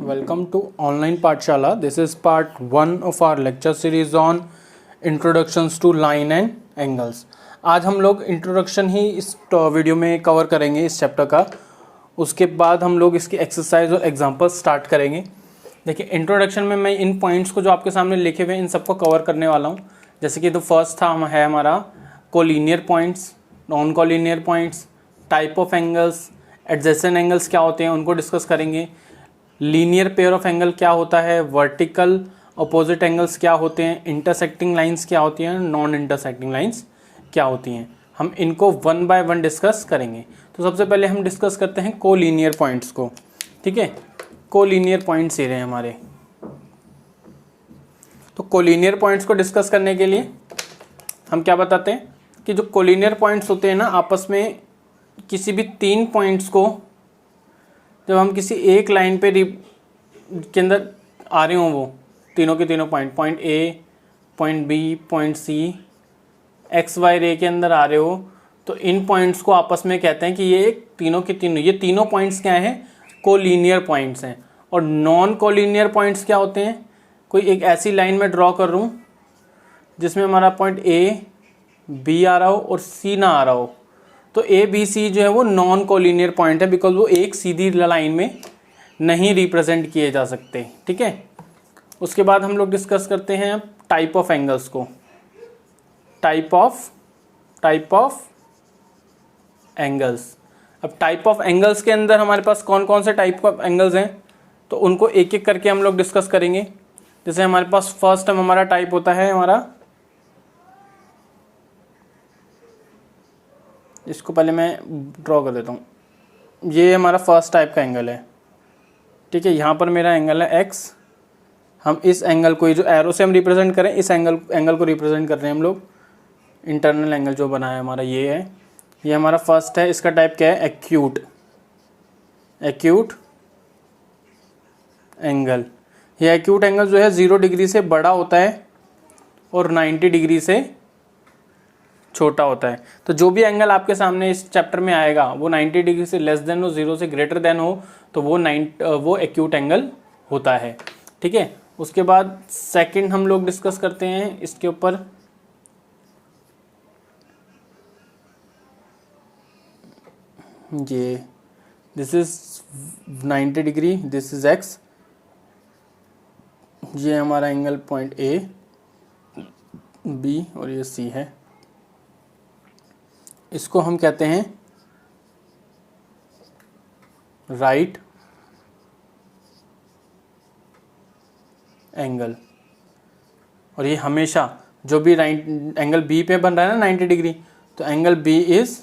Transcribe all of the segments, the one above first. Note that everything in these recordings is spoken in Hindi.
Welcome to online Pathshala. This is part 1 of our lecture series on introductions to line and angles. आज हम लोग इंट्रोडक्शन ही इस वीडियो में कवर करेंगे इस चैप्टर का। उसके बाद हम लोग इसकी एक्सरसाइज और एग्जांपल स्टार्ट करेंगे। देखिए इंट्रोडक्शन में मैं इन पॉइंट्स को जो आपके सामने लिखे हुए हैं इन सबको कवर करने वाला हूँ। जैसे कि तो फर्स्ट था है हमारा collinear points, non collinear points, type of angles, adjacent angles क्या होते हैं उनको डिस्कस करेंगे। लीनियर पेयर ऑफ एंगल क्या होता है, वर्टिकल अपोजिट एंगल्स क्या होते हैं, इंटरसेक्टिंग लाइंस क्या होती हैं, नॉन इंटरसेक्टिंग लाइंस क्या होती हैं। हम इनको वन बाय वन डिस्कस करेंगे। तो सबसे पहले हम डिस्कस करते हैं कोलिनियर पॉइंट्स को। ठीक है, कोलिनियर पॉइंट्स ये रहे हमारे। तो कोलिनियर पॉइंट्स को डिस्कस करने के लिए हम क्या बताते हैं कि जो कोलिनियर पॉइंट्स होते हैं ना, आपस में किसी भी तीन पॉइंट्स को जब हम किसी एक लाइन पे के अंदर आ रहे हों, वो तीनों के तीनों point A, point B, point C, X Y ray के अंदर आ रहे हो, तो इन पॉइंट्स को आपस में कहते हैं कि ये तीनों के तीनों, ये तीनों पॉइंट्स क्या हैं, कोलिनियर पॉइंट्स हैं। और नॉन कोलिनियर पॉइंट्स क्या होते हैं, कोई एक ऐसी लाइन में ड्रॉ कर रूँ जिसमें हमारा पॉइंट ए बी आ रहा हो और सी ना आ रहा हो, तो ए बी सी जो है वो नॉन कोलिनियर पॉइंट है, बिकॉज वो एक सीधी लाइन में नहीं रिप्रेजेंट किए जा सकते। ठीक है, उसके बाद हम लोग डिस्कस करते हैं टाइप ऑफ एंगल्स को। Type of angles. अब टाइप ऑफ एंगल्स के अंदर हमारे पास कौन कौन से टाइप ऑफ एंगल्स हैं, तो उनको एक एक करके हम लोग डिस्कस करेंगे। जैसे हमारे पास फर्स्ट हमारा टाइप होता है हमारा, इसको पहले मैं ड्रॉ कर देता हूँ। ये हमारा फर्स्ट टाइप का एंगल है। ठीक है, यहाँ पर मेरा एंगल है एक्स। हम इस एंगल को, ये जो एरो से हम रिप्रेजेंट करें, इस एंगल को रिप्रेजेंट कर रहे हैं हम लोग। इंटरनल एंगल जो बना है हमारा ये है, ये हमारा फर्स्ट है। इसका टाइप क्या है, एक्यूट एंगल। ये एक्यूट एंगल जो है 0 डिग्री से बड़ा होता है और 90 डिग्री से छोटा होता है। तो जो भी एंगल आपके सामने इस चैप्टर में आएगा वो 90 डिग्री से लेस देन हो, 0 से ग्रेटर देन हो, तो वो एक्यूट एंगल होता है। ठीक है, उसके बाद सेकंड हम लोग डिस्कस करते हैं इसके ऊपर, ये this is 90 degree, this is x. ये हमारा एंगल पॉइंट ए बी और ये सी है। इसको हम कहते हैं राइट एंगल। और ये हमेशा जो भी राइट एंगल बी पे बन रहा है ना 90 डिग्री, तो एंगल बी इज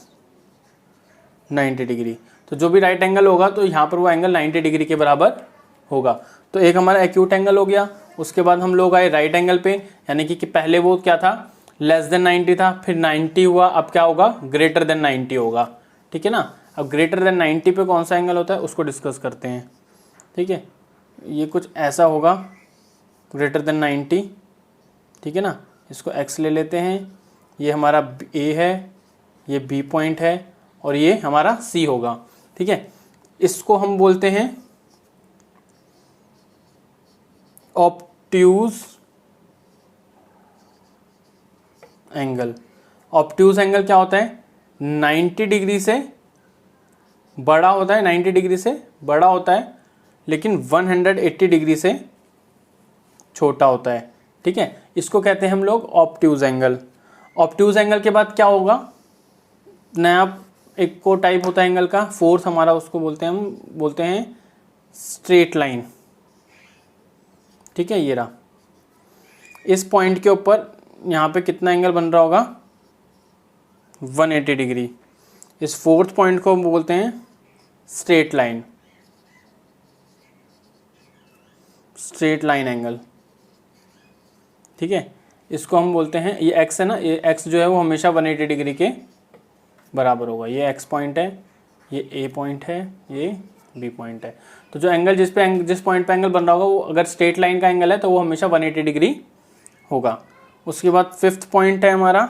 90 डिग्री। तो जो भी राइट एंगल होगा तो यहाँ पर वो एंगल 90 डिग्री के बराबर होगा। तो एक हमारा एक्यूट एंगल हो गया। उसके बाद हम लोग आए राइट एंगल पे, यानी कि पहले वो क्या था, लेस देन 90 था, फिर 90 हुआ, अब क्या होगा, ग्रेटर देन 90 होगा। ठीक है ना। अब ग्रेटर देन 90 पे कौन सा एंगल होता है उसको डिस्कस करते हैं। ठीक है, ये कुछ ऐसा होगा, ग्रेटर देन 90। ठीक है ना, इसको x ले लेते हैं। ये हमारा a है, ये b पॉइंट है और ये हमारा c होगा। ठीक है, इसको हम बोलते हैं ऑब्ट्यूज एंगल। ऑब्ट्यूज एंगल क्या होता है, 90 डिग्री से बड़ा होता है, 90 डिग्री से बड़ा होता है, लेकिन 180 डिग्री से छोटा होता है। ठीक है, इसको कहते हैं हम लोग ऑब्ट्यूज एंगल। ऑब्ट्यूज एंगल के बाद क्या होगा, नया एक को टाइप होता है एंगल का, फोर्थ हमारा, उसको हम बोलते हैं स्ट्रेट लाइन। ठीक है, ये रहा। इस पॉइंट के ऊपर यहाँ पे कितना एंगल बन रहा होगा, 180 डिग्री। इस फोर्थ पॉइंट को हम बोलते हैं स्ट्रेट लाइन एंगल। ठीक है, इसको हम बोलते हैं, ये एक्स है ना, ये एक्स जो है वो हमेशा 180 डिग्री के बराबर होगा। ये एक्स पॉइंट है, ये ए पॉइंट है, ये बी पॉइंट है। तो जो एंगल जिस पॉइंट पे एंगल बन रहा होगा वो अगर स्ट्रेट लाइन का एंगल है तो वो हमेशा 180 डिग्री होगा। उसके बाद फिफ्थ पॉइंट है हमारा,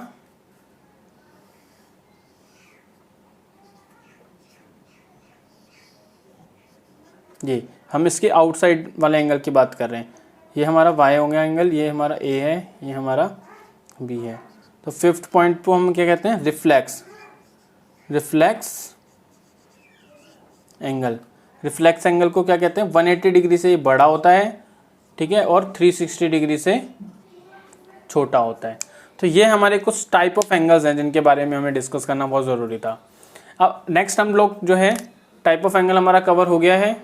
ये हम इसके आउटसाइड वाले एंगल की बात कर रहे हैं। ये हमारा y हो गया एंगल, ये हमारा a है, ये हमारा b है। तो फिफ्थ पॉइंट को हम क्या कहते हैं, रिफ्लेक्स एंगल। रिफ्लेक्स एंगल को क्या कहते हैं, 180 डिग्री से ये बड़ा होता है, ठीक है, और 360 डिग्री से छोटा होता है। तो ये हमारे कुछ टाइप ऑफ एंगल्स हैं जिनके बारे में हमें डिस्कस करना बहुत ज़रूरी था। अब नेक्स्ट हम लोग जो है टाइप ऑफ एंगल हमारा कवर हो गया है।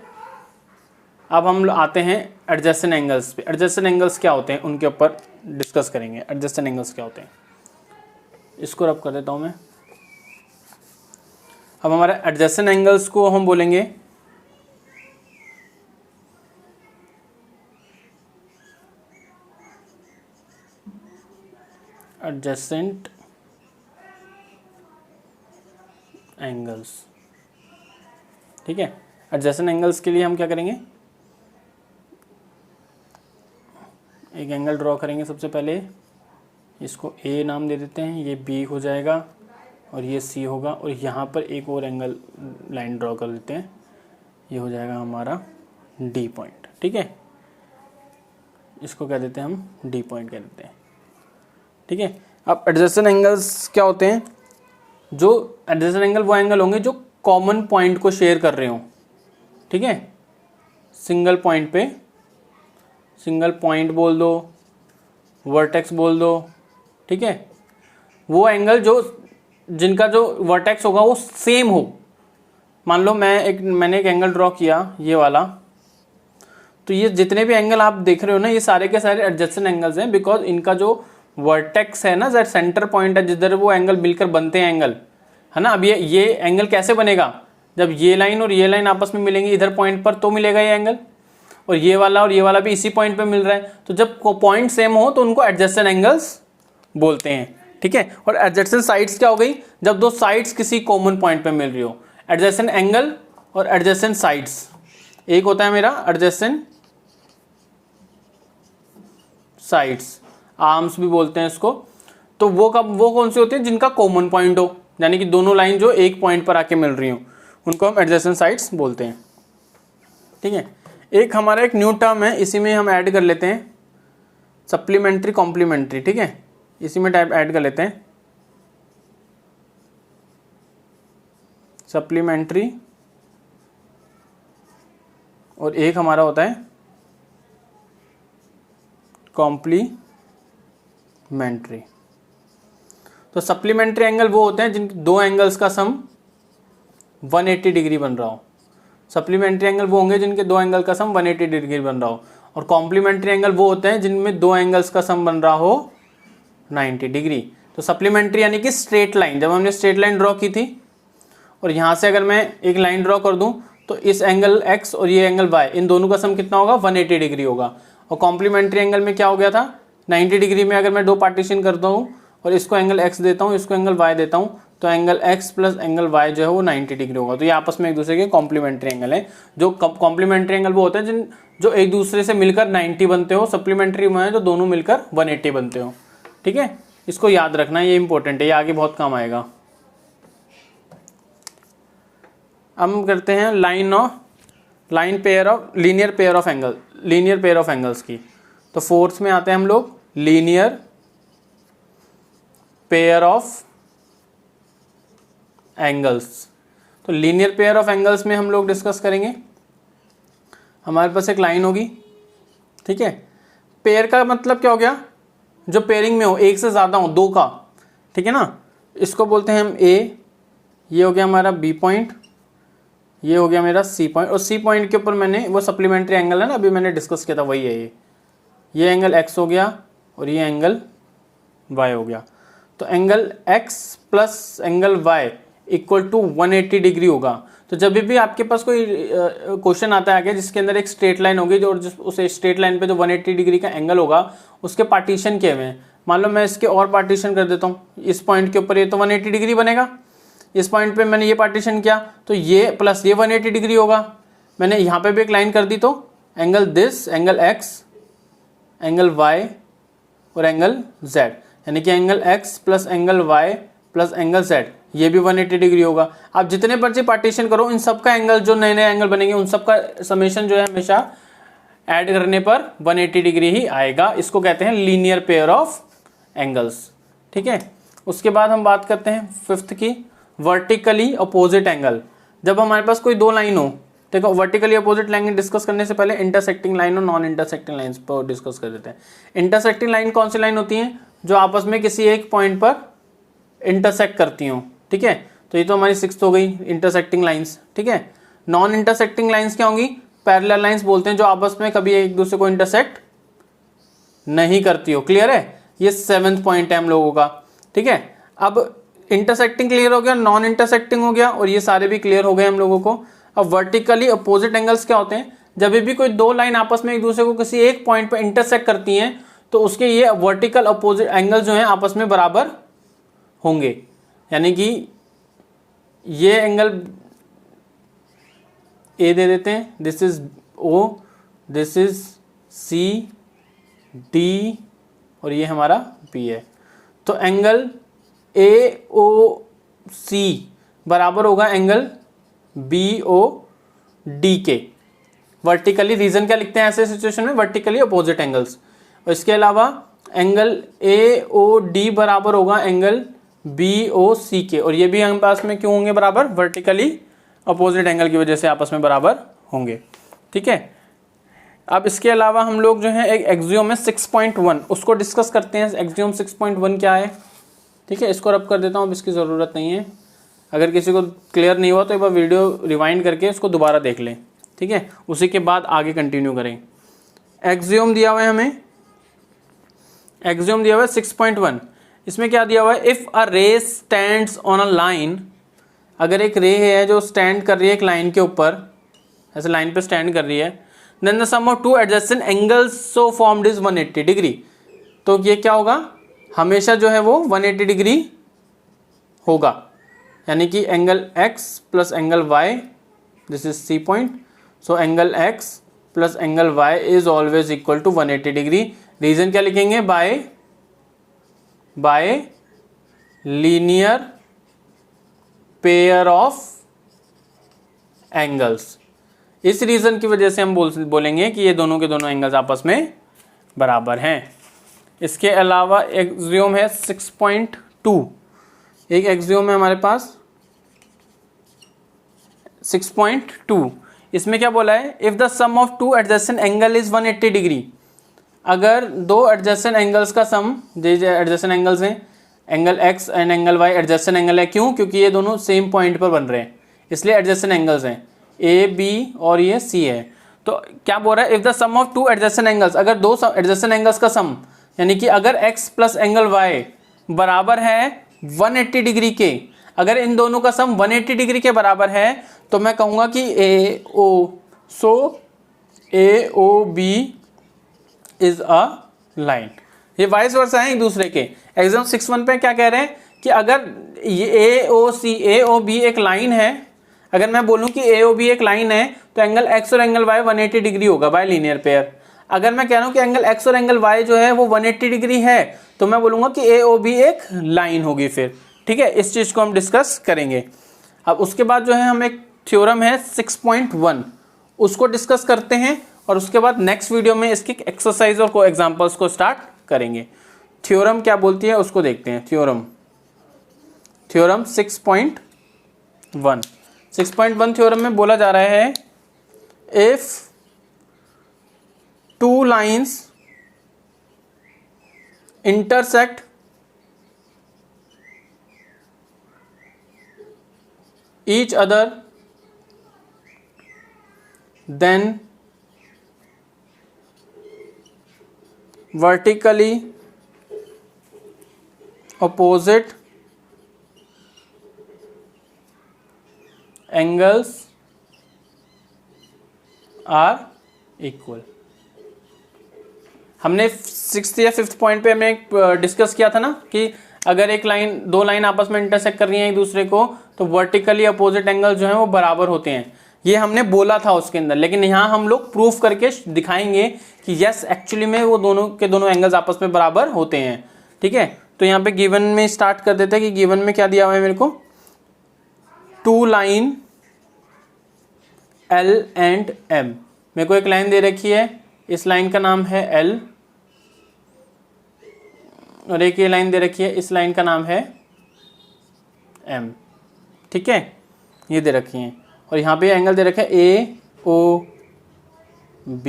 अब हम आते हैं एडजेसेंट एंगल्स पे। एडजेसेंट एंगल्स क्या होते हैं उनके ऊपर डिस्कस करेंगे। एडजेसेंट एंगल्स क्या होते हैं, इसको रब कर देता हूँ मैं। अब हमारे एडजेसेंट एंगल्स को हम बोलेंगे एडजेसेंट एंगल्स, ठीक है। एडजेसेंट एंगल्स के लिए हम क्या करेंगे, एक एंगल ड्रॉ करेंगे। सबसे पहले इसको A नाम दे देते हैं, ये B हो जाएगा और ये C होगा, और यहाँ पर एक और एंगल लाइन ड्रॉ कर देते हैं, ये हो जाएगा हमारा D पॉइंट, ठीक है। इसको कह देते हैं हम D पॉइंट कह देते हैं, ठीक है। अब एडजेसेंट एंगल्स क्या होते हैं, जो एडजेसेंट एंगल वो एंगल होंगे जो कॉमन पॉइंट को शेयर कर रहे हों, ठीक है। सिंगल पॉइंट पे, सिंगल पॉइंट बोल दो, वर्टेक्स बोल दो, ठीक है। वो एंगल जो जिनका जो वर्टेक्स होगा वो सेम हो। मान लो मैंने एक एंगल ड्रॉ किया, ये वाला, तो ये जितने भी एंगल आप देख रहे हो ना, ये सारे के सारे एडजेसेंट एंगल्स हैं, बिकॉज इनका जो वर्टेक्स है ना, सेंटर पॉइंट है जिधर वो एंगल मिलकर बनते हैं एंगल, है ना। अब ये एंगल कैसे बनेगा, जब ये लाइन और ये लाइन आपस में मिलेंगी इधर पॉइंट पर, तो मिलेगा ये एंगल, और ये वाला भी इसी पॉइंट पे मिल रहा है। तो जब पॉइंट सेम हो तो उनको एडजेसेंट एंगल्स बोलते हैं, ठीक है। और एडजेसेंट साइड्स क्या हो गई, जब दो साइड्स किसी कॉमन पॉइंट पे मिल रही हो। एडजेसेंट एंगल और एडजेसेंट साइड्स, एक होता है मेरा एडजेसेंट साइड्स, आर्म्स भी बोलते हैं इसको। तो वो कौन सी होती है, जिनका कॉमन पॉइंट हो, यानी कि दोनों लाइन जो एक पॉइंट पर आके मिल रही हो, उनको हम एडजेसेंट साइड्स बोलते हैं, ठीक है। एक हमारा एक न्यू टर्म है, इसी में हम ऐड कर लेते हैं सप्लीमेंट्री कॉम्प्लीमेंट्री, ठीक है। इसी में टाइप ऐड कर लेते हैं सप्लीमेंट्री, और एक हमारा होता है कॉम्प्लीमेंट्री। तो सप्लीमेंट्री एंगल वो होते हैं जिन दो एंगल्स का सम 180 डिग्री बन रहा हो। सप्लीमेंट्री एंगल वो होंगे जिनके दो एंगल का सम 180 डिग्री बन रहा हो, और कॉम्प्लीमेंट्री एंगल वो होते हैं जिनमें दो एंगल्स का सम बन रहा हो 90 डिग्री। तो सप्लीमेंट्री यानी कि स्ट्रेट लाइन, जब हमने स्ट्रेट लाइन ड्रॉ की थी, और यहाँ से अगर मैं एक लाइन ड्रॉ कर दूँ तो इस एंगल x और ये एंगल y, इन दोनों का सम कितना होगा, 180 डिग्री होगा। और कॉम्प्लीमेंट्री एंगल में क्या हो गया था, 90 डिग्री में अगर मैं दो पार्टीशन करता हूँ और इसको एंगल x देता हूँ, इसको एंगल y देता हूँ, तो angle x plus angle y जो है वो 90 डिग्री होगा। तो ये आपस में एक दूसरे के कॉम्प्लीमेंट्री एंगल है। जो कॉम्प्लीमेंट्री एंगल वो होते हैं जो एक दूसरे से मिलकर 90 बनते हो, सप्लीमेंट्री में है जो दोनों मिलकर 180 बनते हो, ठीक है। इसको याद रखना, ये इंपॉर्टेंट है, ये आगे बहुत काम आएगा। अब हम करते हैं लीनियर पेयर ऑफ एंगल्स की। तो फोर्थ में आते हैं हम लोग लीनियर पेयर ऑफ एंगल्स। तो लीनियर पेयर ऑफ एंगल्स में हम लोग डिस्कस करेंगे, हमारे पास एक लाइन होगी, ठीक है। पेयर का मतलब क्या हो गया, जो पेयरिंग में हो, एक से ज़्यादा हो, दो का, ठीक है ना। इसको बोलते हैं हम ए, ये हो गया हमारा बी पॉइंट, ये हो गया मेरा सी पॉइंट, और सी पॉइंट के ऊपर मैंने वो सप्लीमेंट्री एंगल है ना, अभी मैंने डिस्कस किया था, वही है ये एंगल एक्स हो गया और ये एंगल वाई हो गया। तो angle X plus angle Y equal to 180 degree होगा। तो जब भी आपके पास कोई क्वेश्चन आता है आगे जिसके अंदर एक स्ट्रेट लाइन होगी, जो उस स्ट्रेट लाइन पे जो 180 डिग्री का एंगल होगा उसके पार्टीशन किए हुए हैं। मान लो मैं इसके और पार्टीशन कर देता हूँ, इस पॉइंट के ऊपर ये तो 180 डिग्री बनेगा, इस पॉइंट पे मैंने ये पार्टीशन किया तो ये प्लस ये 180 डिग्री होगा। मैंने यहाँ पे भी एक लाइन कर दी तो angle this, angle X, angle Y और एंगल जेड, यानी कि angle X plus angle Y plus angle Z, ये भी 180 डिग्री होगा। आप जितने पर्चे पार्टीशन करो, इन सब का एंगल, जो नए नए एंगल बनेंगे उन सब का समेशन जो है हमेशा ऐड करने पर 180 डिग्री ही आएगा। इसको कहते हैं लीनियर पेयर ऑफ एंगल्स। ठीक है, उसके बाद हम बात करते हैं फिफ्थ की, वर्टिकली अपोजिट एंगल। जब हमारे पास कोई दो लाइन हो, देखो वर्टिकली अपोजिट लाइन डिस्कस करने से पहले इंटरसेक्टिंग लाइन और नॉन इंटरसेक्टिंग लाइंस पर डिस्कस कर देते हैं। इंटरसेक्टिंग लाइन कौन सी लाइन होती हैं? जो आपस में किसी एक पॉइंट पर इंटरसेक्ट करती हूँ। ठीक है, तो ये तो हमारी सिक्स्थ हो गई इंटरसेक्टिंग लाइंस। ठीक है, नॉन इंटरसेक्टिंग लाइंस क्या होंगी? पैरेलल लाइंस बोलते हैं, जो आपस में कभी एक दूसरे को इंटरसेक्ट नहीं करती हो। क्लियर है? ये 7th पॉइंट है हम लोगों का। ठीक है, अब इंटरसेक्टिंग क्लियर हो गया, नॉन इंटरसेक्टिंग हो गया, और ये सारे भी क्लियर हो गए हम लोगों को। अब वर्टिकली अपोजिट एंगल्स क्या होते हैं? जब भी कोई दो लाइन आपस में एक दूसरे को किसी एक पॉइंट पर इंटरसेक्ट करती हैं तो उसके ये वर्टिकल अपोजिट एंगल जो हैं आपस में बराबर होंगे। यानी कि ये एंगल ए दे देते हैं, this is O, this is C, D, और ये हमारा बी है। तो एंगल ए ओ सी बराबर होगा एंगल बी ओ डी के। वर्टिकली, रीजन क्या लिखते हैं ऐसे सिचुएशन में? Vertically opposite angles. और इसके अलावा एंगल ए ओ डी बराबर होगा एंगल बी ओ सी के, और ये भी हम पास में क्यों होंगे बराबर? वर्टिकली अपोजिट एंगल की वजह से आपस में बराबर होंगे। ठीक है, अब इसके अलावा हम लोग जो है एक एक्सियोम है 6.1, उसको डिस्कस करते हैं। एक्सियोम 6.1 क्या है? ठीक है, इसको रब कर देता हूँ, अब इसकी ज़रूरत नहीं है। अगर किसी को क्लियर नहीं हुआ तो एक बार वीडियो रिवाइंड करके उसको दोबारा देख लें। ठीक है, उसी के बाद आगे कंटिन्यू करें। एक्सियोम दिया हुआ है हमें, एक्सियोम दिया हुआ है 6.1। इसमें क्या दिया हुआ है? इफ़ अ रे स्टैंड्स ऑन अ लाइन, अगर एक रे है जो स्टैंड कर रही है एक लाइन के ऊपर, ऐसे लाइन पे स्टैंड कर रही है, then the sum of two adjacent angles so formed is 180 degree. तो ये क्या होगा? हमेशा जो है वो 180 डिग्री होगा। यानी कि angle x plus angle y, this is C point, so angle x plus angle y is always equal to 180 degree. Reason क्या लिखेंगे? By linear pair of angles. इस रीजन की वजह से हम बोलेंगे कि ये दोनों के दोनों एंगल्स आपस में बराबर हैं। इसके अलावा एक्सियोम है 6.2, एक एक्सियोम है हमारे पास 6.2। इसमें क्या बोला है? If the sum of two adjacent angle is 180 degree, अगर दो एडजेसेंट एंगल्स का सम, एडजेसेंट एंगल्स हैं, angle x and angle y adjacent angle है। क्यों? क्योंकि ये दोनों सेम पॉइंट पर बन रहे हैं, इसलिए एडजेसेंट एंगल्स हैं, ए बी और ये सी है। तो क्या बोल रहा है? If the sum of two adjacent angles, अगर दो एडजेसेंट एंगल्स का सम, यानी कि अगर x प्लस एंगल y बराबर है 180 डिग्री के, अगर इन दोनों का सम 180 डिग्री के बराबर है तो मैं कहूँगा कि A O, so A O B is a line. ये वाइस वर्सा है एक दूसरे के। एग्जाम 6.1 पे क्या कह रहे हैं कि अगर ये ए ओ बी एक लाइन है, अगर मैं बोलूं कि ए ओ बी एक लाइन है तो एंगल x और एंगल y 180 डिग्री होगा बाय लीनियर पेयर। अगर मैं कह रहा हूं कि एंगल x और एंगल y जो है वो 180 डिग्री है तो मैं बोलूंगा कि ए ओ बी एक लाइन होगी फिर। ठीक है, इस चीज को हम डिस्कस करेंगे। अब उसके बाद जो है हम एक थ्योरम है 6.1, उसको डिस्कस करते हैं, और उसके बाद नेक्स्ट वीडियो में इसकी एक्सरसाइज और को एग्जांपल्स को स्टार्ट करेंगे। थ्योरम क्या बोलती है उसको देखते हैं। थ्योरम 6.1 थ्योरम में बोला जा रहा है, if two lines intersect each other, then vertically opposite angles are equal। हमने 6th या 5th पॉइंट पे हमने डिस्कस किया था ना कि अगर एक लाइन, दो लाइन आपस में इंटरसेक्ट कर रही हैं एक दूसरे को तो वर्टिकली अपोजिट एंगल जो है वो बराबर होते हैं। ये हमने बोला था उसके अंदर, लेकिन यहाँ हम लोग प्रूफ करके दिखाएंगे कि यस एक्चुअली में वो दोनों के दोनों एंगल्स आपस में बराबर होते हैं। ठीक है, तो यहाँ पे गिवन में स्टार्ट कर देते हैं कि गिवन में क्या दिया हुआ है मेरे को। Two line L and M। मेरे को एक लाइन दे रखी है, इस लाइन का नाम है L, और एक ये लाइन दे रखी है, इस लाइन का नाम है M। ठीक है, ये दे रखी है, और यहाँ पे एंगल दे रखा है AOB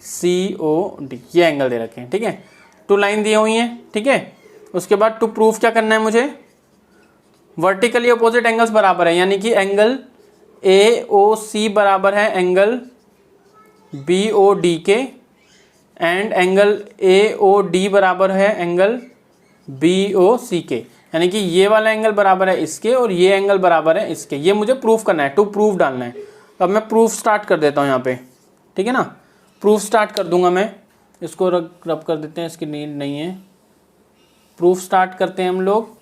COD, ये एंगल दे रखे हैं। ठीक है, टू लाइन दी हुई हैं। ठीक है, उसके बाद टू प्रूफ क्या करना है मुझे, वर्टिकली अपोजिट एंगल्स बराबर है, यानी कि एंगल AOC बराबर है एंगल BOD के, एंड एंगल AOD बराबर है एंगल BOC के, यानी कि ये वाला एंगल बराबर है इसके और ये एंगल बराबर है इसके। ये मुझे प्रूफ करना है, टू प्रूफ डालना है। तो अब मैं प्रूफ स्टार्ट कर देता हूँ यहाँ पे। ठीक है ना, प्रूफ स्टार्ट कर दूंगा मैं, इसको रब कर देते हैं, इसकी नीड नहीं है। प्रूफ स्टार्ट करते हैं हम लोग।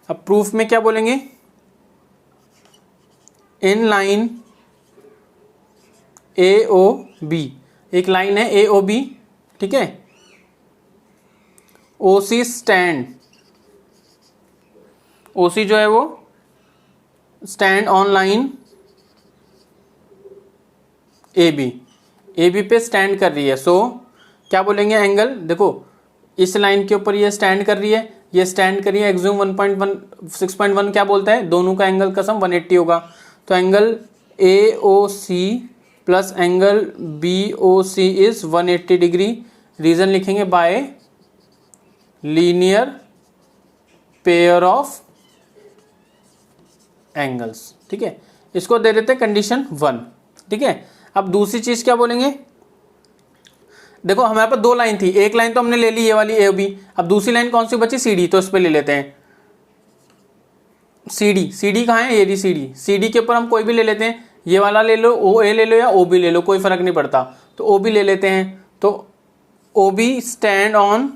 अब प्रूफ में क्या बोलेंगे, इन लाइन AOB, एक लाइन है AOB। ठीक है, OC स्टैंड, OC जो है वो स्टैंड ऑन लाइन AB पे स्टैंड कर रही है। सो क्या बोलेंगे, एंगल, देखो इस लाइन के ऊपर ये स्टैंड कर रही है, ये स्टैंड कर रही है, एक्सयूम 1.6.1 क्या बोलता है, दोनों का एंगल का सम 180 होगा। तो angle AOC plus angle BOC is 180 degree. Reason लिखेंगे by linear pair of angles. ठीक है, इसको दे देते हैं कंडीशन 1। ठीक है, अब दूसरी चीज क्या बोलेंगे, देखो हमारे पास दो लाइन थी, एक लाइन तो हमने ले ली ये वाली AOB, अब दूसरी लाइन कौन सी बची, CD, तो इस पे ले लेते हैं CD कहाँ है, ये रही CD के ऊपर हम कोई भी ले लेते हैं, ये वाला ले लो, OA ले लो या OB ले लो, कोई फर्क नहीं पड़ता। तो OB ले लेते हैं, तो OB stand on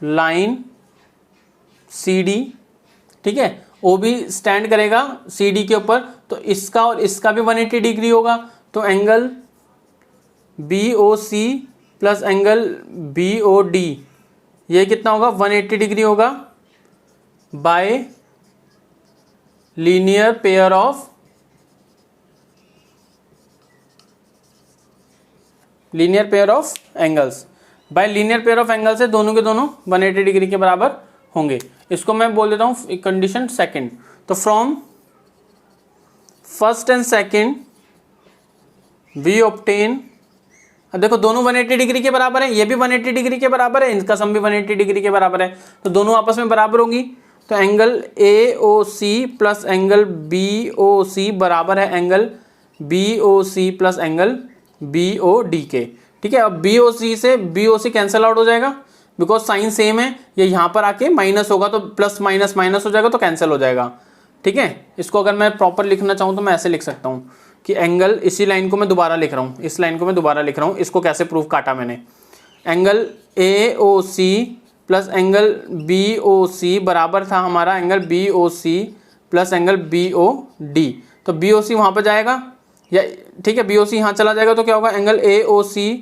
line CD। ठीक है, OB स्टैंड करेगा CD के ऊपर, तो इसका और इसका भी 180 डिग्री होगा। तो angle BOC plus angle BOD ये कितना होगा, 180 डिग्री होगा bye linear pair of angles. Bye linear pair of angle से दोनों के दोनों 180 डिग्री के बराबर होंगे। इसको मैं बोल देता हूं कंडीशन सेकंड। तो from first and second we obtain, देखो दोनों 180 डिग्री के बराबर है, ये भी 180 डिग्री के बराबर है, इनका सम भी 180 डिग्री के बराबर है, तो दोनों आपस में बराबर होंगी। तो angle AOC plus angle BOC बराबर है angle BOC plus angle BOD के। ठीक है, अब BOC से BOC कैंसिल आउट हो जाएगा, बिकॉज साइन सेम है, ये यहाँ पर आके माइनस होगा तो प्लस माइनस माइनस हो जाएगा, तो कैंसिल हो जाएगा। ठीक है, इसको अगर मैं प्रॉपर लिखना चाहूँ तो मैं ऐसे लिख सकता हूँ कि एंगल, इसी लाइन को मैं दोबारा लिख रहा हूँ, इस लाइन को मैं दोबारा लिख रहा हूँ, इसको कैसे प्रूफ काटा मैंने, angle AOC plus angle BOC बराबर था हमारा angle BOC plus angle BOD। तो BOC वहाँ पर जाएगा, या ठीक है BOC यहाँ चला जाएगा, तो क्या होगा, angle AOC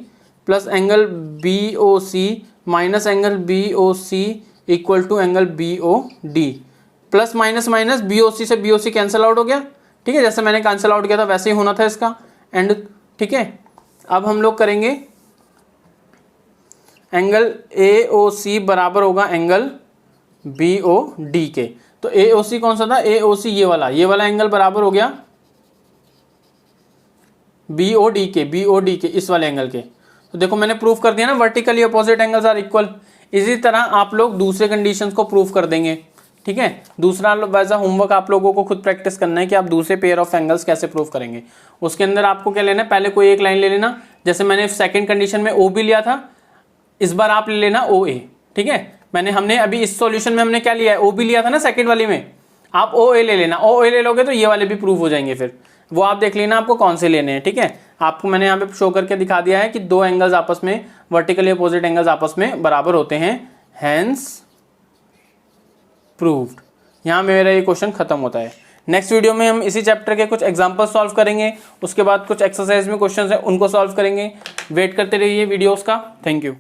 plus angle BOC minus angle BOC equal to angle BOD। Plus minus minus BOC से BOC कैंसिल आउट हो गया। ठीक है, जैसे मैंने कैंसिल आउट किया था वैसे ही होना था इसका एंड। ठीक है, अब हम लोग करेंगे एंगल AOC बराबर होगा एंगल BOD के। तो AOC कौन सा था, AOC ये वाला एंगल बराबर हो गया BOD के, इस वाले एंगल के। तो देखो मैंने प्रूफ कर दिया ना, vertically opposite angles are equal. इसी तरह आप लोग दूसरे कंडीशंस को प्रूफ कर देंगे। ठीक है, दूसरा वैसा होमवर्क आप लोगों को खुद प्रैक्टिस करना है कि आप दूसरे पेयर ऑफ एंगल्स कैसे प्रूफ करेंगे। उसके अंदर आपको क्या लेना है, पहले कोई एक लाइन ले लेना, जैसे मैंने सेकंड कंडीशन में OB लिया था, इस बार आप ले लेना OA। ठीक है, हमने अभी इस सॉल्यूशन में हमने क्या लिया है, OB लिया था ना सेकंड वाली में, आप OA ले लेना। OA ले लोगे तो ये वाले भी प्रूफ हो जाएंगे, फिर वो आप देख लेना आपको कौन से लेने हैं। ठीक है, आपको मैंने यहाँ पे शो करके दिखा दिया है कि दो एंगल्स आपस में, वर्टिकली अपोजिट एंगल्स आपस में बराबर होते हैं, हैंस प्रूव्ड। यहाँ मेरा ये क्वेश्चन खत्म होता है। नेक्स्ट वीडियो में हम इसी चैप्टर के कुछ एग्जांपल सॉल्व करेंगे, उसके बाद कुछ एक्सरसाइज में क्वेश्चंस है उनको सॉल्व करेंगे। वेट करते रहिए वीडियोस का। Thank you.